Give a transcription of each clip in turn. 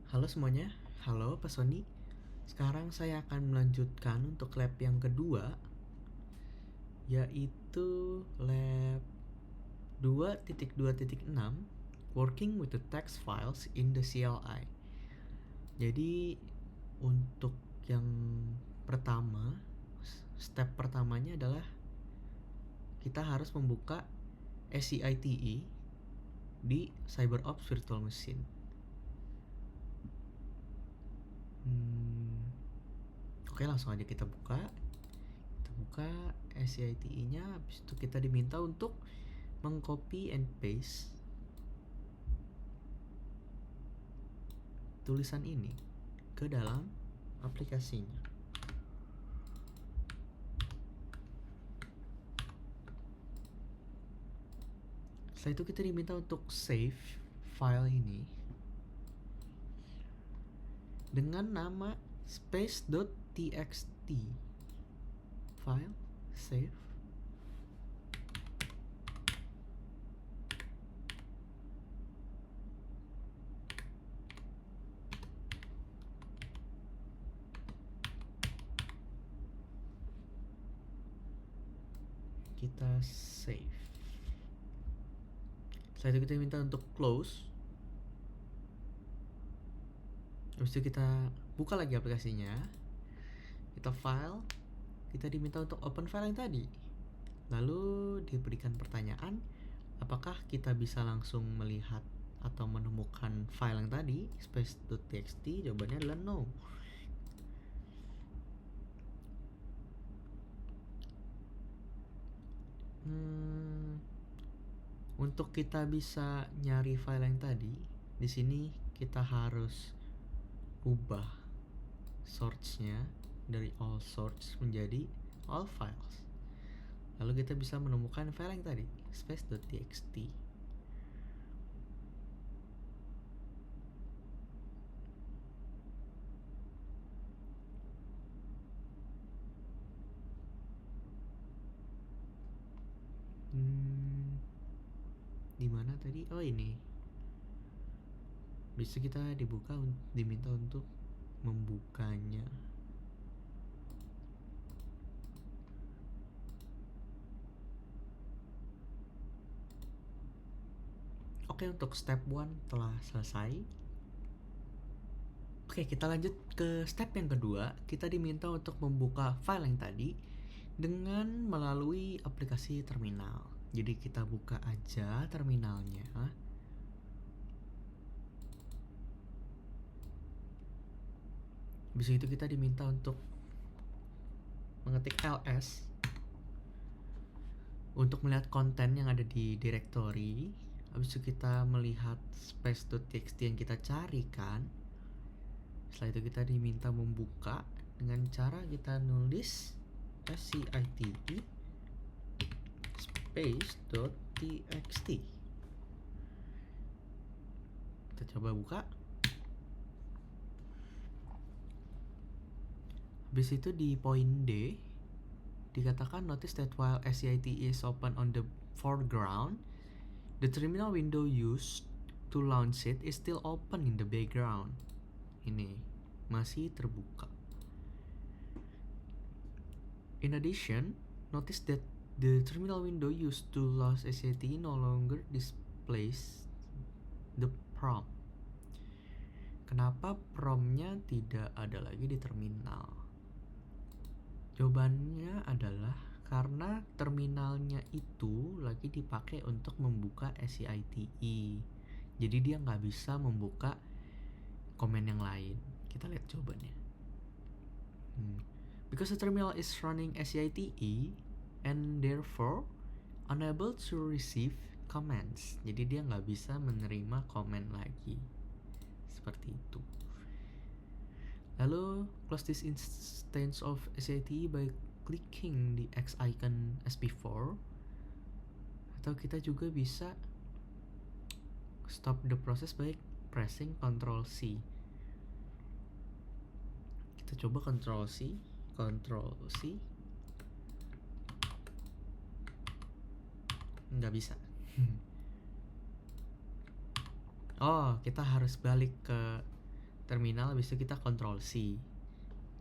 Halo semuanya, halo Pak Sony. Sekarang saya akan melanjutkan untuk lab yang kedua, yaitu lab 2.2.6 Working with the text files in the CLI. Jadi untuk yang pertama, step pertamanya adalah kita harus membuka SCITE di CyberOps Virtual Machine. Oke, langsung aja kita buka SCITE-nya. Habis itu kita diminta untuk mengcopy and paste tulisan ini ke dalam aplikasinya. Setelah itu kita diminta untuk save file ini dengan nama space.txt. File, save. Kita save. Setelah itu kita minta untuk close. Habis itu kita buka lagi aplikasinya. Kita file. Kita diminta untuk open file yang tadi. Lalu diberikan pertanyaan, apakah kita bisa langsung melihat atau menemukan file yang tadi, space.txt? Jawabannya adalah no. Untuk kita bisa nyari file yang tadi, di sini kita harus ubah source-nya dari all source menjadi all files. Lalu kita bisa menemukan file yang tadi, space.txt. Di mana tadi? Oh, ini. Bisa kita diminta untuk membukanya. Oke, untuk step 1 telah selesai. Oke, kita lanjut ke step yang kedua. Kita diminta untuk membuka file yang tadi dengan melalui aplikasi terminal. Jadi kita buka aja terminalnya. Habis itu kita diminta untuk mengetik ls untuk melihat konten yang ada di directory. Habis itu kita melihat space.txt yang kita carikan. Setelah itu kita diminta membuka dengan cara kita nulis scite space.txt. Kita coba buka. Habis itu di poin D dikatakan notice that while SCITE is open on the foreground, the terminal window used to launch it is still open in the background. Ini masih terbuka. In addition, notice that the terminal window used to launch SCITE no longer displays the prompt. Kenapa promptnya tidak ada lagi di terminal? Jawabannya adalah karena terminalnya itu lagi dipakai untuk membuka SCITE. Jadi dia nggak bisa membuka komen yang lain. Kita lihat jawabannya. Because the terminal is running SCITE and therefore unable to receive comments. Jadi dia nggak bisa menerima komen lagi. Seperti itu. Lalu close this instance of SCITE by clicking the X icon as before. Atau kita juga bisa stop the process by pressing Ctrl C. Kita coba Ctrl C. Nggak bisa. Oh, kita harus balik ke terminal, habis itu kita Ctrl C.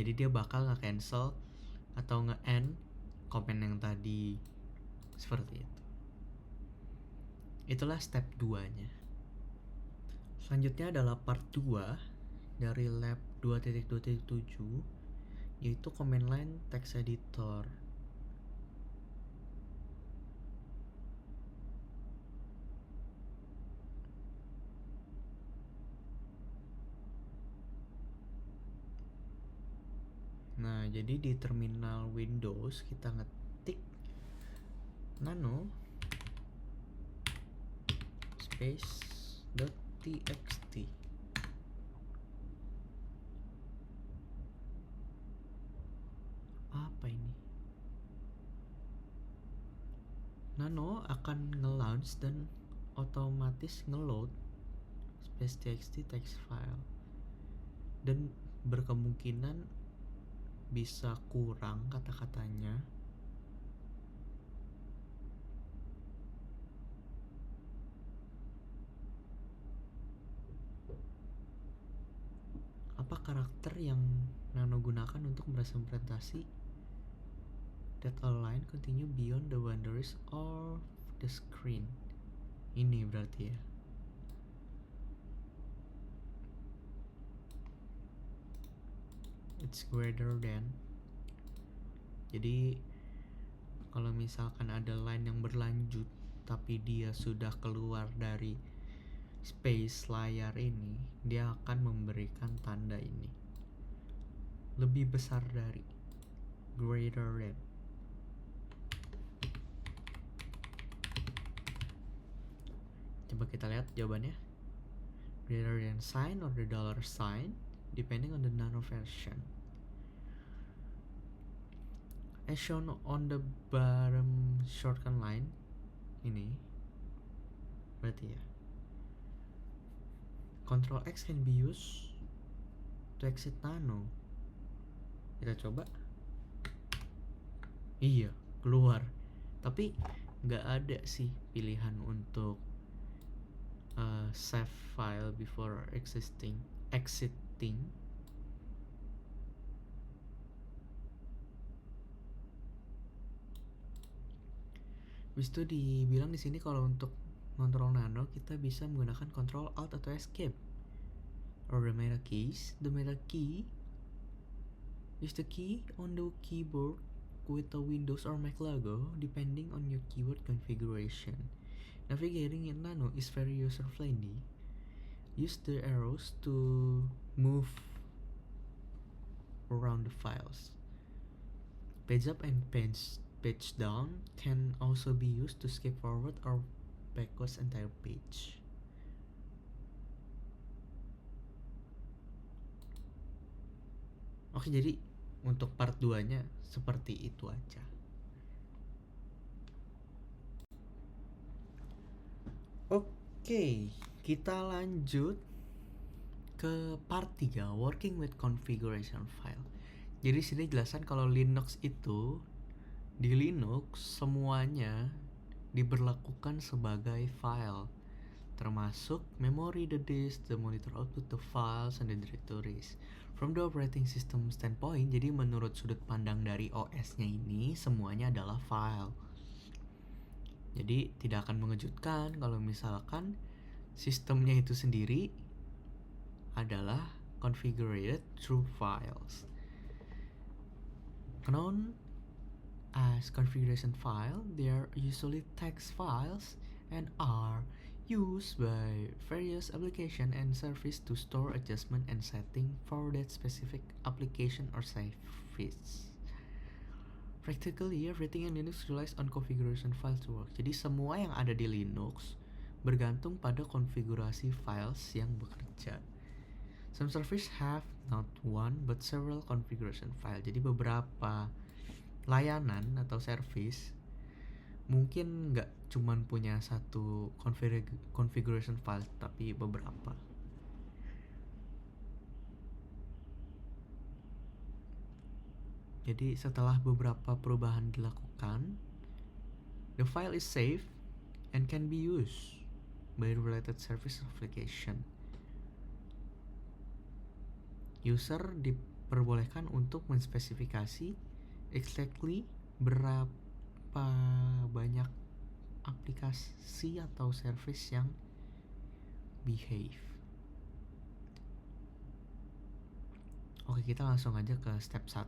Jadi dia bakal nge-cancel atau nge-end komen yang tadi. Seperti itu. Itulah step 2-nya. Selanjutnya adalah part 2 dari lab 2.2.7, yaitu command line text editor. Nah, jadi di terminal Windows kita ngetik nano space .txt. Apa ini? Nano akan nge-launch dan otomatis nge-load space txt text file, dan berkemungkinan bisa kurang kata-katanya. Apa karakter yang Nano gunakan untuk merepresentasi that a line continue beyond the boundaries of the screen? Ini berarti ya. It's greater than. Jadi kalau misalkan ada line yang berlanjut tapi dia sudah keluar dari space layar ini, dia akan memberikan tanda ini, lebih besar dari, greater than. Coba kita lihat jawabannya. Greater than sign or the dollar sign, depending on the Nano version. As shown on the bottom shortcut line, ini berarti ya. Control X can be used to exit Nano. Kita coba. Iya, keluar. Tapi nggak ada sih pilihan untuk save file before exiting. Habis itu dibilang di sini kalau untuk kontrol Nano kita bisa menggunakan Control Alt atau Escape or the meta keys. The meta key is the key on the keyboard with a Windows or Mac logo depending on your keyboard configuration. Navigating in Nano is very user-friendly. Use the arrows to move around the files. Page up and page down can also be used to skip forward or backwards entire page. Oke, jadi untuk part 2-nya seperti itu aja. Oke, kita lanjut ke part 3, working with configuration file. Jadi sini jelasan kalau Linux itu, di Linux semuanya diberlakukan sebagai file, termasuk memory, the disk, the monitor output, the files, and the directories. From the operating system standpoint, jadi menurut sudut pandang dari OS-nya ini, semuanya adalah file. Jadi tidak akan mengejutkan kalau misalkan sistemnya itu sendiri adalah configured through files. Known as configuration file, they are usually text files and are used by various application and service to store adjustment and setting for that specific application or service. Practically everything in Linux relies on configuration file to work. Jadi semua yang ada di Linux bergantung pada konfigurasi files yang bekerja. Some service have not one but several configuration file. Jadi beberapa layanan atau service mungkin nggak cuman punya satu configuration file, tapi beberapa. Jadi setelah beberapa perubahan dilakukan, the file is saved and can be used by related service application. User diperbolehkan untuk menspesifikasi exactly berapa banyak aplikasi atau service yang behave. Oke, kita langsung aja ke step 1.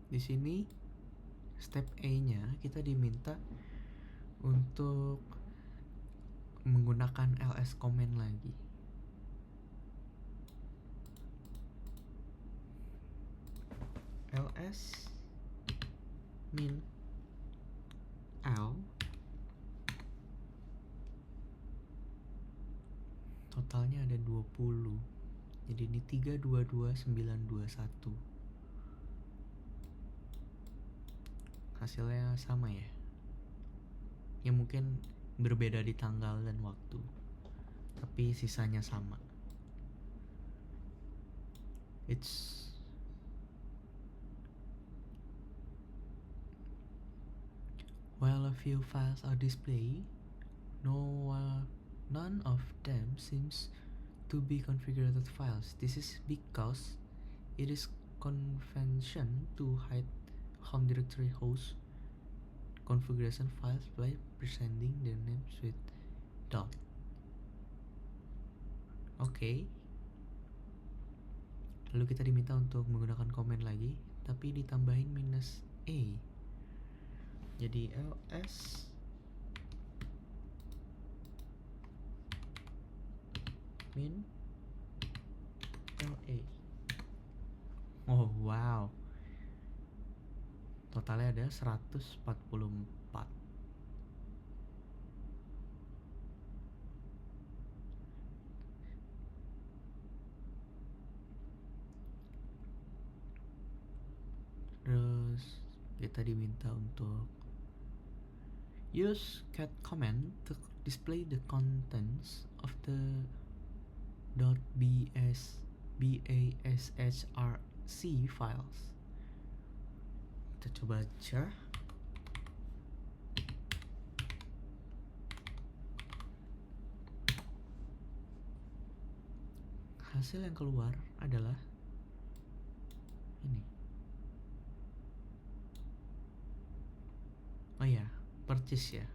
Di sini step A-nya kita diminta untuk menggunakan ls command lagi. ls min l totalnya ada 20. Jadi ini 322921. Hasilnya sama ya. Ya mungkin berbeda di tanggal dan waktu, tapi sisanya sama. It's while a few files are displayed, none of them seems to be configured files. This is because it is convention to hide home directory host configuration files by presenting their names with dot. Oke. Lalu kita diminta untuk menggunakan komen lagi, tapi ditambahin -a. Jadi ls min la. Oh wow, totalnya ada 144. Terus kita diminta untuk use cat command to display the contents of the .bashrc files. Kita coba aja. Hasil yang keluar adalah ini. Oh ya, purchase ya.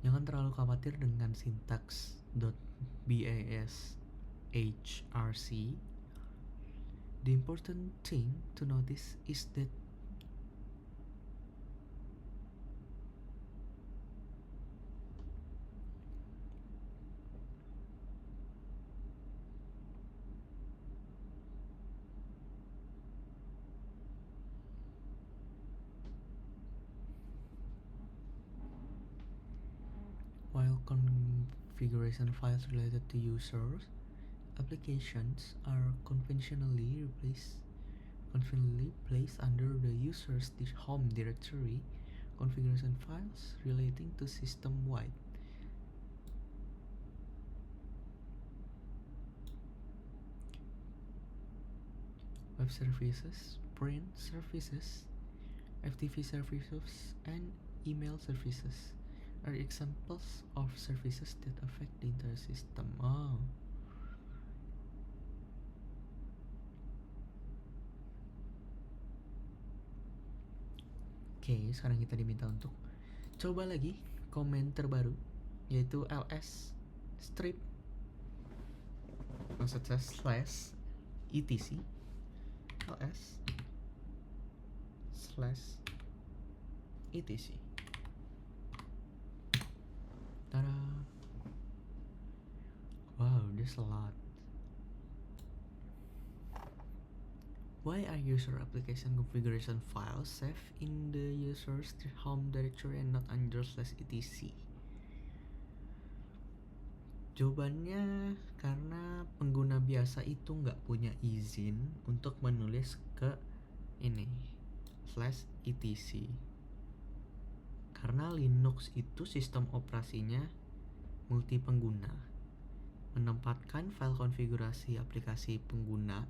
Jangan terlalu khawatir dengan sintaks .bashrc. The important thing to notice is that while configuration files related to users applications are conventionally placed under the user's home directory, configuration files relating to system-wide web services, print services, FTP services, and email services are examples of services that affect the entire system. Oke, sekarang kita diminta untuk coba lagi komen terbaru, yaitu ls strip maksudnya /etc ls/etc. Tada! Wow, there's a lot. Why are user application configuration files saved in the user's home directory and not under /etc? Jawabannya karena pengguna biasa itu nggak punya izin untuk menulis ke ini /etc. Karena Linux itu sistem operasinya multi pengguna, menempatkan file konfigurasi aplikasi pengguna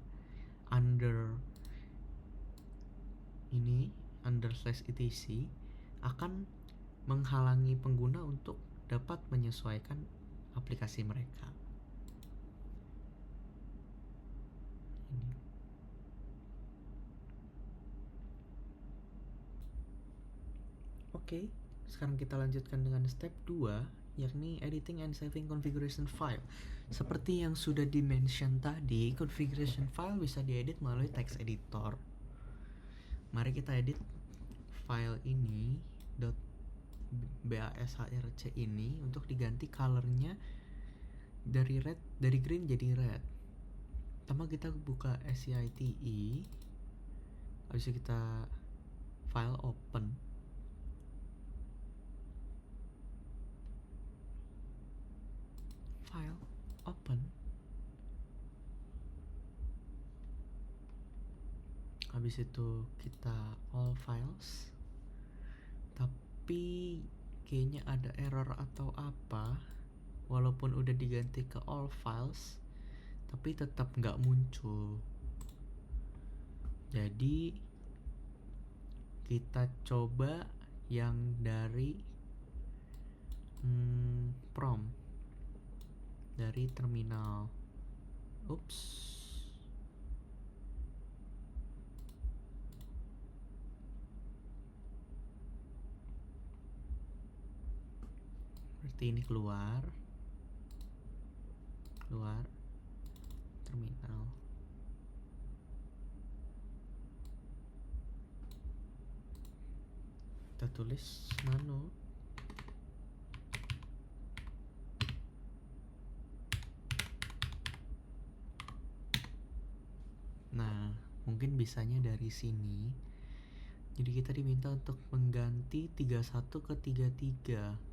under ini /etc akan menghalangi pengguna untuk dapat menyesuaikan aplikasi mereka. Ini. Oke, sekarang kita lanjutkan dengan step 2, yakni editing and saving configuration file. Seperti yang sudah di-mention tadi, configuration file bisa diedit melalui text editor. Mari kita edit file ini .bashrc ini untuk diganti colornya dari green jadi red. Pertama kita buka scite, habis itu kita file open. File open. Habis itu kita all files. Tapi kayaknya ada error atau apa. Walaupun udah diganti ke all files, tapi tetap nggak muncul. Jadi kita coba yang dari prompt, dari terminal. Oops. Berarti ini keluar terminal. Kita tulis nano. Nah, mungkin bisanya dari sini. Jadi kita diminta untuk mengganti 31 ke 33.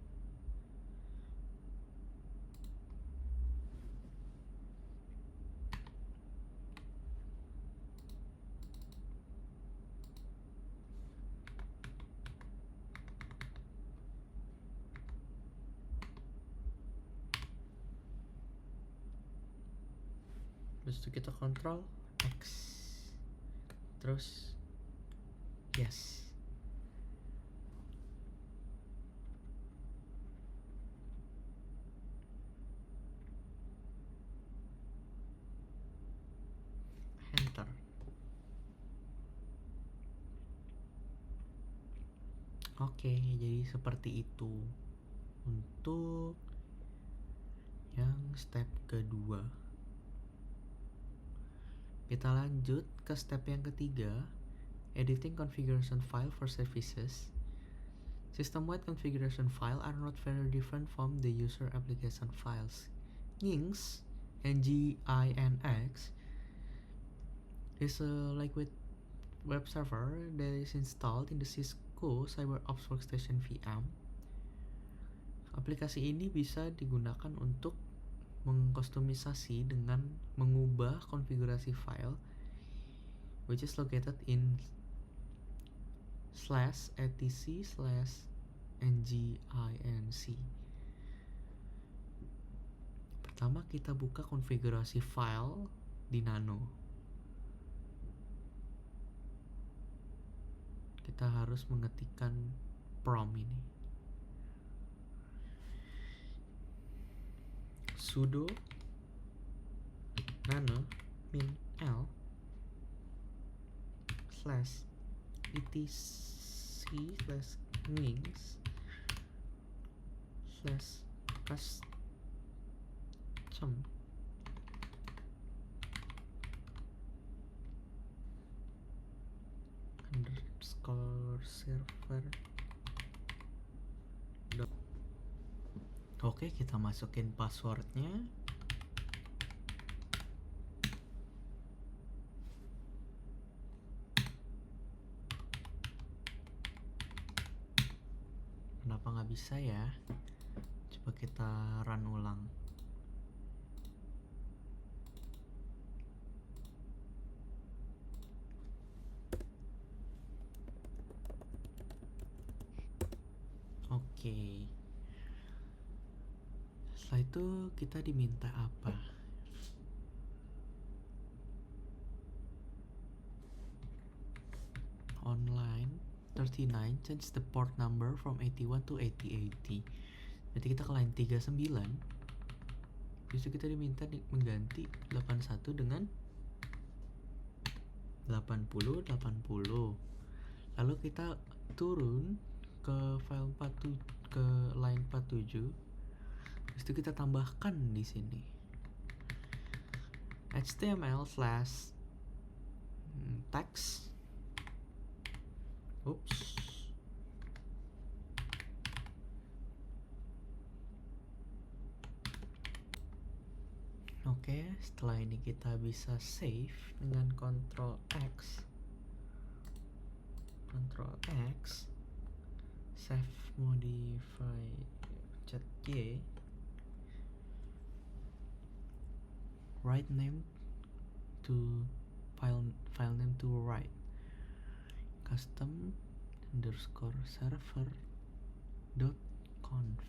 Terus itu kita Ctrl X. Terus yes. Enter. Oke, jadi seperti itu untuk yang step kedua. Kita lanjut ke step yang ketiga, editing configuration file for services. System-wide configuration file are not very different from the user application files. Nginx, Nginx, is a lightweight web server that is installed in the Cisco CyberOps Workstation VM. Aplikasi ini bisa digunakan untuk mengkustomisasi dengan mengubah konfigurasi file, which is located in /etc/nginc. Pertama kita buka konfigurasi file di nano. Kita harus mengetikkan prompt ini. Sudo nano min l /etc/nginx/custom _server. Oke, kita masukin passwordnya. Kenapa nggak bisa ya? Coba kita run ulang. Oke. Setelah itu kita diminta apa? 39, change the port number from 81 to 8080. Berarti kita ke line 39. Habis itu kita diminta mengganti 81 dengan 80. Lalu kita turun ke file 47, ke line 47. Habis itu kita tambahkan di sini HTML/text. Oke, setelah ini kita bisa save dengan Ctrl X, save modify chat Y, write name to file name to write, custom underscore server dot conf.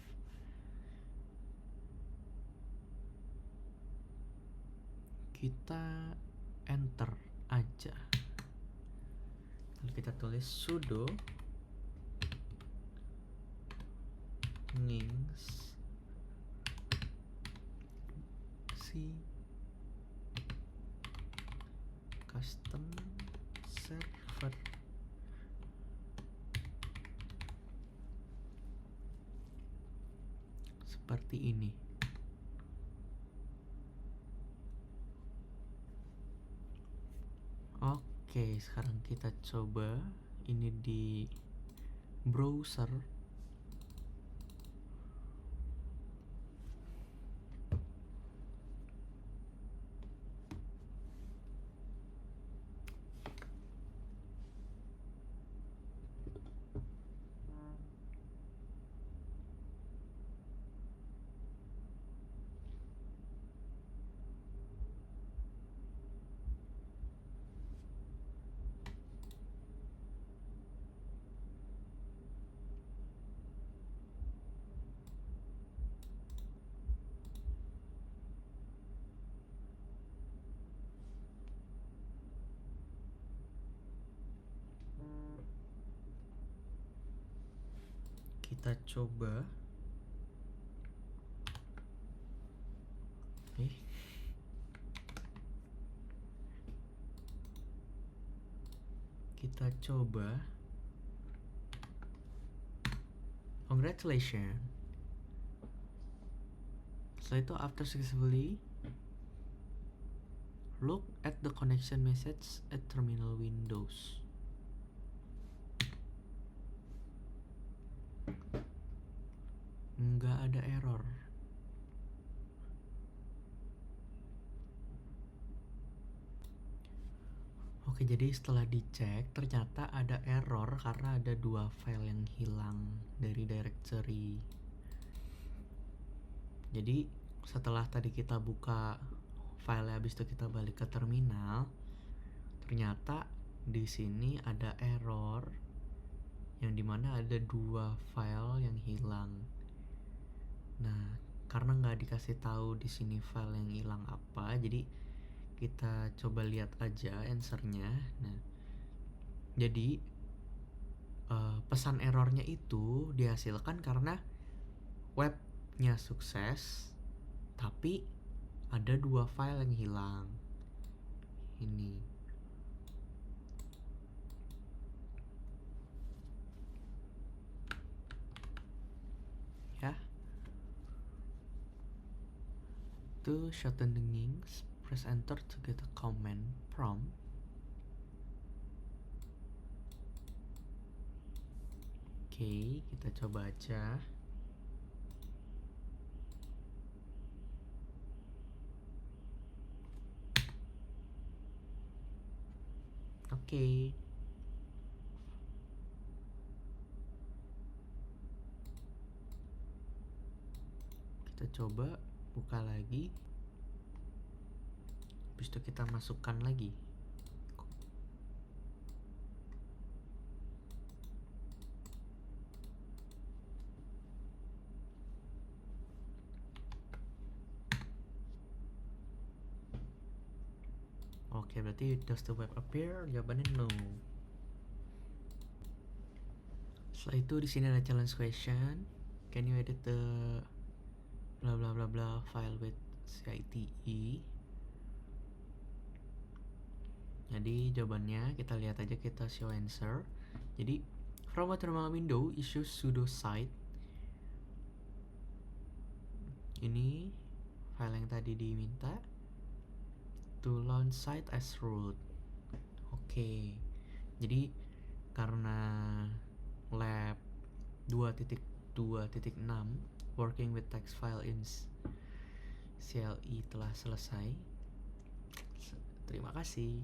Kita enter aja, lalu kita tulis sudo nginx si custom server seperti ini. Oke, sekarang kita coba ini di browser. Kita coba congratulations. Setelah itu, after successfully look at the connection message at terminal windows. Nggak ada error. Oke, jadi setelah dicek ternyata ada error karena ada 2 file yang hilang dari directory. Jadi setelah tadi kita buka file, habis itu kita balik ke terminal, ternyata di sini ada error yang dimana ada 2 file yang hilang. Nah, karena nggak dikasih tahu di sini file yang hilang apa, jadi kita coba lihat aja answernya. Nah, jadi pesan errornya itu dihasilkan karena webnya sukses, tapi ada 2 file yang hilang. Ini. Ya. To shorten the nginx, press enter to get a command prompt. Oke, kita coba aja. Oke. Kita coba buka lagi. Habis itu kita masukkan lagi. Oke, berarti does the web appear? Jawabannya no. Setelah itu di sini ada challenge question. Can you edit the bla bla bla bla file with CITE? Jadi jawabannya kita lihat aja, kita show answer. Jadi from a terminal window issue sudo site. Ini file yang tadi diminta. To launch site as root. Oke. Jadi karena lab 2.2.6 working with text file in CLI telah selesai. Terima kasih.